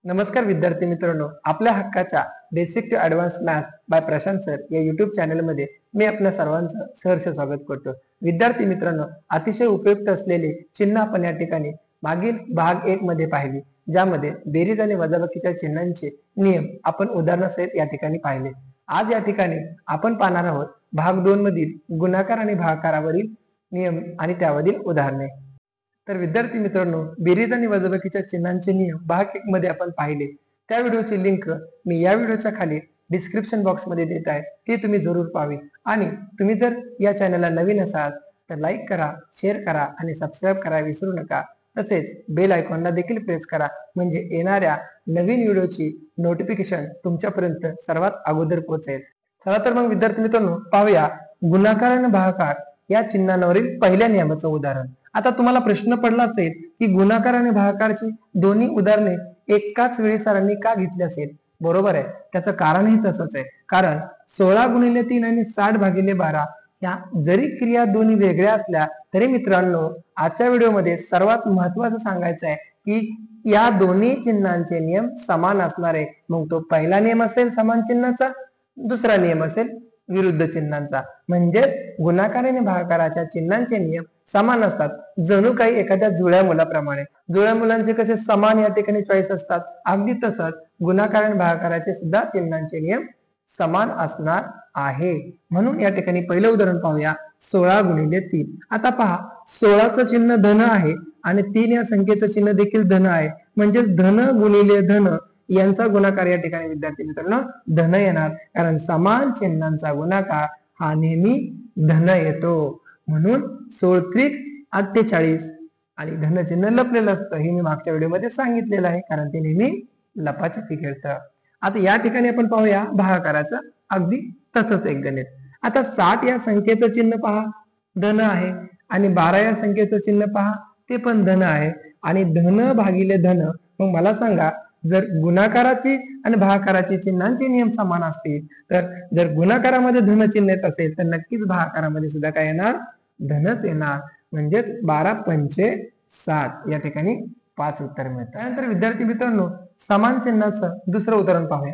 नमस्कार विद्यार्थी मित्रांनो, आपल्या हक्काच्या basic to advance math by Prashant sir या युट्यूब चॅनलमध्ये मी आपल्या सर्वांचं सहर्ष स्वागत करतो. विद्यार्थी मित्रांनो, अतिशय उपयुक्त असलेले चिन्ह आपण या ठिकाणी मागील भाग 1 मध्ये पाहिले, ज्यामध्ये बेरीज आणि वजाबाकीच्या चिन्हांचे नियम आपण उदाहरणासहित या ठिकाणी पाहिले. आज या ठिकाणी आपण पाहणार आहोत भाग 2 मधील गुणाकार आणि भागाकारावरील नियम आणि त्यावरील उदाहरणे. तर विद्यार्थी मित्रांनो, बेरीज आणि वजाबाकीच्या चिन्हांचे नियम भाग 1 मध्ये आपण पाहिले. त्या व्हिडिओची लिंक मी या व्हिडिओच्या खाली डिस्क्रिप्शन बॉक्स मध्ये देत आहे, ती तुम्ही जरूर पाहावी. आणि तुम्ही जर या चॅनलला नवीन असाल तर लाईक करा, शेअर करा आणि सबस्क्राईब करायला विसरू नका. तसेच बेल आयकॉनला देखील प्रेस करा, म्हणजे येणाऱ्या नवीन व्हिडिओची नोटिफिकेशन तुमच्यापर्यंत सर्वात अगोदर पोहोचेल. चला तर मग विद्यार्थी मित्रांनो, पाहूया गुणाकार आणि भागाकार या चिन्हांवरील पहिल्या नियमाचं उदाहरण. आता तुम्हाला प्रश्न पडला असेल की गुणाकार आणि भागाकारची दोन्ही उदाहरणे एकाच वेळी सरांनी का घेतली असेल. बरोबर आहे, त्याचं कारणही तसंच आहे. कारण 16 × 3 आणि 60/12 या जरी क्रिया दोन्ही वेगळ्या असल्या तरी मित्रांनो, आजच्या व्हिडिओमध्ये सर्वात महत्वाचं सांगायचं आहे की या दोन्ही चिन्हांचे नियम समान असणार आहे. मग तो पहिला नियम असेल समान चिन्हाचा, दुसरा नियम असेल विरुद्ध चिन्हांचा. म्हणजेच गुणाकार आणि भागाकाराच्या चिन्हांचे नियम समान असतात, जणू काही एखाद्या जुळ्या मुलाप्रमाणे. जुळ्या मुलांचे कसे समान या ठिकाणी चॉईस असतात, अगदी तसंच गुणाकार आणि भागाकाराचे सुद्धा चिन्हांचे नियम समान असणार आहे. म्हणून या ठिकाणी पहिलं उदाहरण पाहूया, 16 × 3. आता पहा, 16चं चिन्ह धन आहे आणि 3 या संख्येचं चिन्ह देखील धन आहे. म्हणजेच धन गुणिले धन यांचा गुणाकार या ठिकाणी विद्यार्थी मित्रांनो धन येणार, कारण समान चिन्हांचा गुणाकार हा नेहमी धन येतो. म्हणून 16×3 = 48 आणि धन चिन्ह लपलेलं असतं, हे मी मागच्या व्हिडिओमध्ये सांगितलेलं आहे, कारण ते नेहमी लपाछपी खेळतं. आता या ठिकाणी आपण पाहूया भागाकाराचं अगदी तसंच एक गणित. आता 60 या संख्येचं चिन्ह पहा, धन आहे, आणि 12 या संख्येचं चिन्ह पहा, ते पण धन आहे, आणि धन भागिले धन. मग मला सांगा, जर गुणाकाराची आणि भागाकाराची चिन्हांचे नियम समान असतील तर जर गुणाकारामध्ये धन चिन्ह येत असेल तर नक्कीच भागाकारामध्ये सुद्धा काय येणार, धनच येणार. म्हणजेच 12×5 = 60 या ठिकाणी 5 उत्तर मिळतं. त्यानंतर विद्यार्थी मित्रांनो, समान चिन्हाचं दुसरं उदाहरण पाहूया.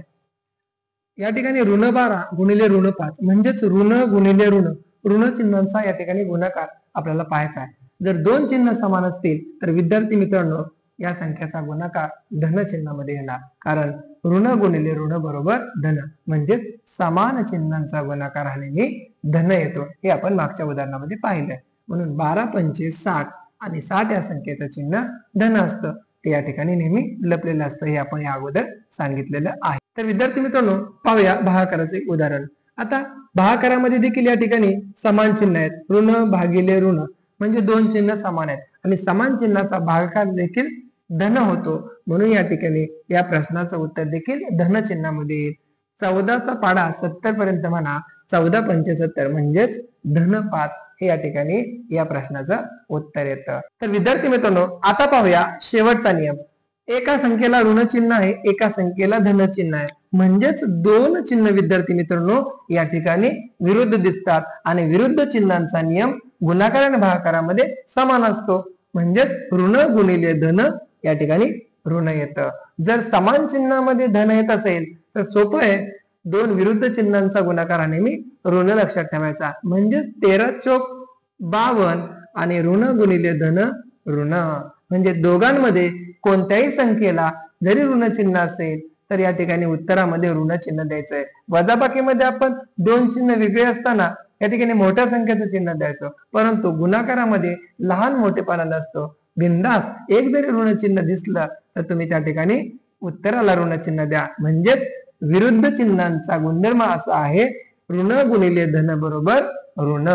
या ठिकाणी ऋण 12 गुणिले ऋण 5 म्हणजेच ऋण गुणिले ऋण, ऋण चिन्हांचा या ठिकाणी गुणाकार आपल्याला पाहायचा आहे. जर दोन चिन्ह समान असतील तर विद्यार्थी मित्रांनो, या संख्याचा गुणाकार धन चिन्हामध्ये येणार, कारण ऋण गुणिले ऋण बरोबर धन. म्हणजे समान चिन्हांचा गुणाकार हा नेहमी धन येतो, हे आपण मागच्या उदाहरणामध्ये पाहिलंय. म्हणून 12×5 = 60 आणि 60 या संख्येचं चिन्ह धन असतं, ते या ठिकाणी नेहमी लपलेलं असतं, हे आपण या अगोदर सांगितलेलं आहे. तर विद्यार्थी मित्रांनो, पाहूया भागाकाराचं एक उदाहरण. आता भागाकारामध्ये देखील या ठिकाणी समान चिन्ह आहेत, ऋण भागिले ऋण, म्हणजे दोन चिन्ह समान आहेत आणि समान चिन्हाचा भागाकार देखील धन होतो. म्हणून या ठिकाणी या प्रश्नाचं उत्तर देखील धन चिन्हामध्ये येईल. 14चा पाढा 70 पर्यंत म्हणा, 14×5 = 70 म्हणजेच धन 5 हे या ठिकाणी या प्रश्नाचं उत्तर येतं. तर विद्यार्थी मित्रांनो, आता पाहूया शेवटचा नियम. एका संख्येला ऋण चिन्ह आहे, एका संख्येला धन चिन्ह आहे, म्हणजेच दोन चिन्ह विद्यार्थी मित्रांनो या ठिकाणी विरुद्ध दिसतात आणि विरुद्ध चिन्हांचा नियम गुणाकार आणि भागाकारामध्ये समान असतो. म्हणजेच ऋण गुणिले धन या ठिकाणी ऋण येतं. जर समान चिन्हामध्ये धन येत असेल तर सोपं आहे, दोन विरुद्ध चिन्हांचा गुणाकार हा नेहमी ऋण लक्षात ठेवायचा. म्हणजेच 13×4 = 52 आणि ऋण गुणिले धन ऋण. म्हणजे दोघांमध्ये कोणत्याही संख्येला जरी ऋण चिन्ह असेल तर या ठिकाणी उत्तरामध्ये ऋण चिन्ह द्यायचंय. वजाबाकीमध्ये आपण दोन चिन्ह वेगळे असताना या ठिकाणी मोठ्या संख्येचं चिन्ह द्यायचं, परंतु गुणाकारामध्ये लहान मोठेपणा नसतो. बिंदास एक जरी ऋण चिन्ह दिसलं तर तुम्ही त्या ठिकाणी उत्तराला ऋण चिन्ह द्या. म्हणजेच विरुद्ध चिन्हांचा गुणधर्म असा आहे, ऋण गुणिले धन बरोबर ऋण.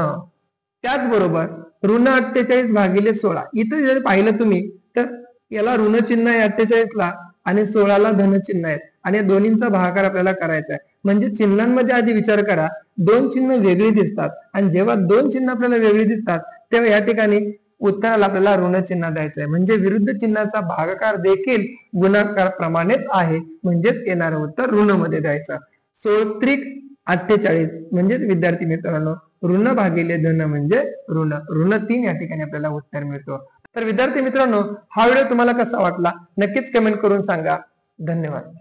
त्याचबरोबर ऋण 48/16, इथे जर पाहिलं तुम्ही तर याला ऋण चिन्ह आहे 48ला आणि 16ला धन चिन्ह आहे, आणि या दोन्हींचा भागाकार आपल्याला करायचा आहे. म्हणजे चिन्हांमध्ये आधी विचार करा, दोन चिन्ह वेगळी दिसतात आणि जेव्हा दोन चिन्ह आपल्याला वेगळी दिसतात तेव्हा या ठिकाणी उत्तराला आपल्याला ऋण चिन्ह द्यायचं आहे. म्हणजे विरुद्ध चिन्हाचा भागाकार देखील गुणाकार प्रमाणेच आहे, म्हणजेच येणारं उत्तर ऋण मध्ये द्यायचं. 16×48 म्हणजेच विद्यार्थी मित्रांनो ऋण भागिले धन म्हणजे ऋण. ऋण 3 या ठिकाणी आपल्याला उत्तर मिळतो. तर विद्यार्थी मित्रांनो, हा व्हिडिओ तुम्हाला कसा वाटला नक्कीच कमेंट करून सांगा. धन्यवाद.